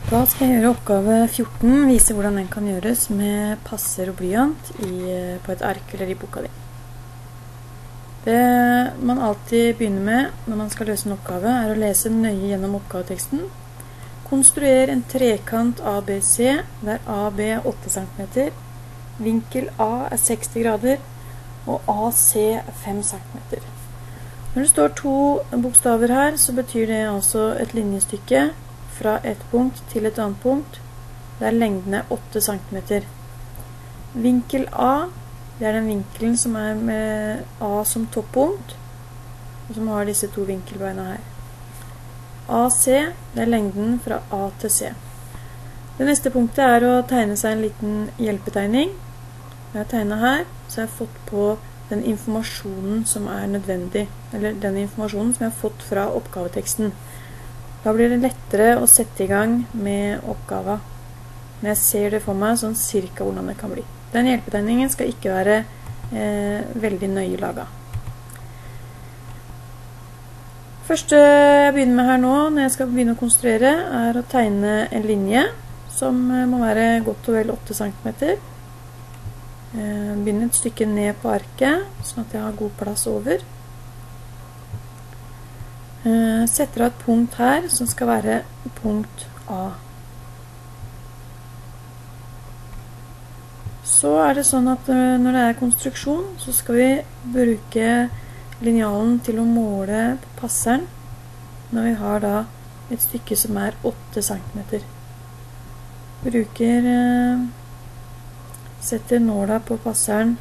Da skal jeg gjøre oppgave 14, vise hvordan den kan gjøres med passer og blyant på et ark eller i boka di. Det man alltid begynner med når man skal løse en oppgave er å lese nøye gjennom oppgaveteksten. Konstruer en trekant ABC, der AB er 8 cm, vinkel A er 60 grader, og AC er 5 cm. Når det står 2 bokstaver her, så betyr det altså et linjestykke fra et punkt til et annet punkt, der lengden er 8 cm. Vinkel A, det er den vinkelen som er med A som toppunkt, og som har disse 2 vinkelbeina her. AC, det er lengden fra A til C. Det neste punktet er å tegne seg en liten hjelpetegning. Jeg har tegnet her, så jeg har fått på den informasjonen som er nødvendig, eller den informasjonen som jeg har fått fra oppgaveteksten. Da blir det lettere å sette i gang med oppgaven når jeg ser det for meg sånn cirka hvordan det kan bli. Den hjelpetegningen skal ikke være veldig nøye laget. Første jeg begynner med her nå, når jeg skal begynne å konstruere, er å tegne en linje som må være godt og vel 8 cm. Begynner et stykke ned på arket, sånn at jeg har god plass over. Setter av et punkt her som skal være punkt A. Så er det sånn at når det er konstruksjon, så skal vi bruke linjalen til å måle på passeren når vi har da et stykke som er 8 cm. Setter nåla på passeren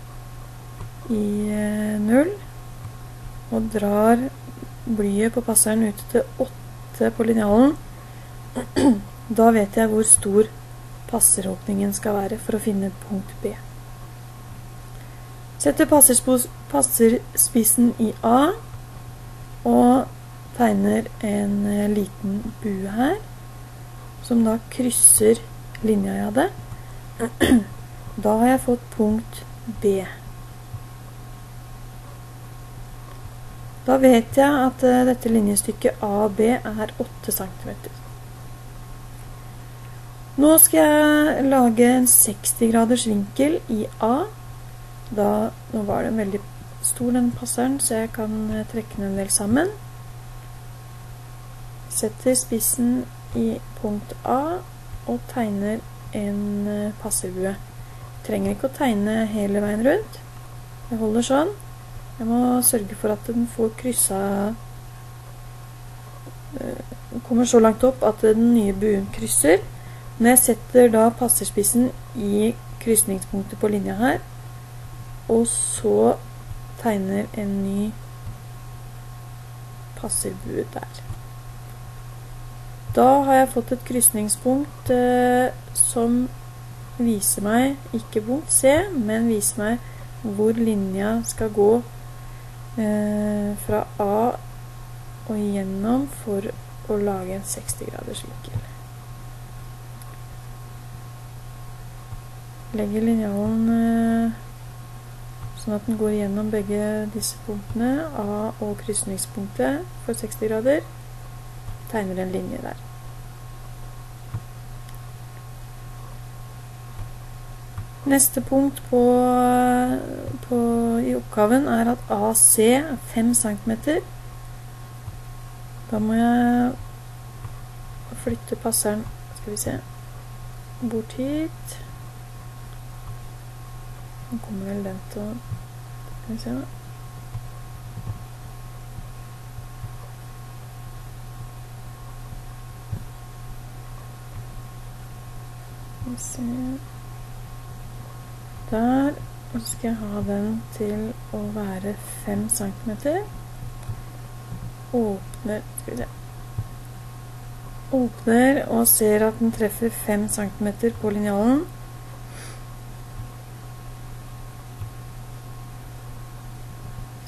i 0 og drar blyet på passeren ut til 8 på linjalen. Da vet jeg hvor stor passeråpningen skal være for å finne punkt B. Setter passerspissen i A og tegner en liten bue her som da krysser linja jeg hadde. Da har jeg fått punkt B. Da vet jeg at dette linjestykket AB er 8 cm. Nå skal jeg lage en 60 graders vinkel i A. Nå var den veldig stor den passeren, så jeg kan trekke den en del sammen. Setter spissen i punkt A og tegner en passerbue. Trenger ikke å tegne hele veien rundt. Jeg holder sånn. Jeg må sørge for at den får krysset, kommer så langt opp at den nye buen krysser. Når jeg setter da passerspissen i krysningspunktet på linja her, og så tegner en ny passerbue der. Da har jeg fått et krysningspunkt som viser meg, ikke punkt C, men viser meg hvor linja skal gå fra A og igjennom for å lage en 60 graders vinkel. Legger linjalen sånn at den går igjennom begge disse punktene, A og krysningspunktet for 60 grader. Tegner en linje der. Neste punkt i oppgaven er at AC er 5 cm. Da må jeg flytte passeren, skal vi se, bort hit. Nå kommer vel den til å, skal vi se. Skal vi se. Der, og så skal jeg ha den til å være 5 cm. Åpner, skal vi se. Åpner og ser at den treffer 5 cm på linjalen.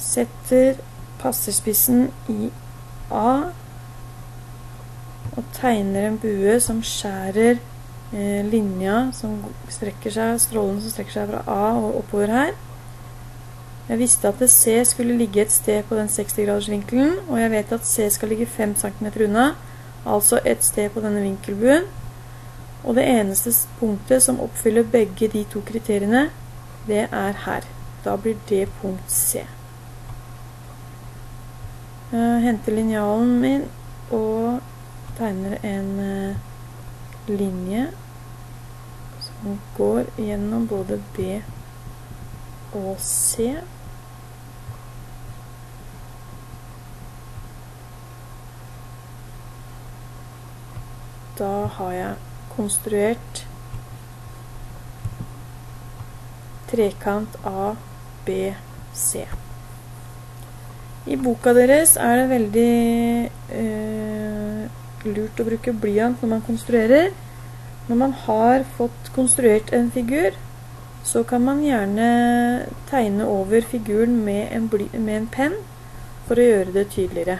Setter passerspissen i A og tegner en bue som skjærer linja som strekker seg, strålen som strekker seg fra A og oppover her. Jeg visste at C skulle ligge et sted på den 60 graders vinkelen, og jeg vet at C skal ligge 5 cm unna, altså et sted på denne vinkelbuen. Og det eneste punktet som oppfyller begge de to kriteriene, det er her. Da blir det punkt C. Jeg henter linjalen min og tegner en linje som går gjennom både B og C. Da har jeg konstruert trekant A, B, C. I boka deres er det veldig lurt å bruke blyant når man konstruerer. Når man har fått konstruert en figur, så kan man gjerne tegne over figuren med en penn for å gjøre det tydeligere.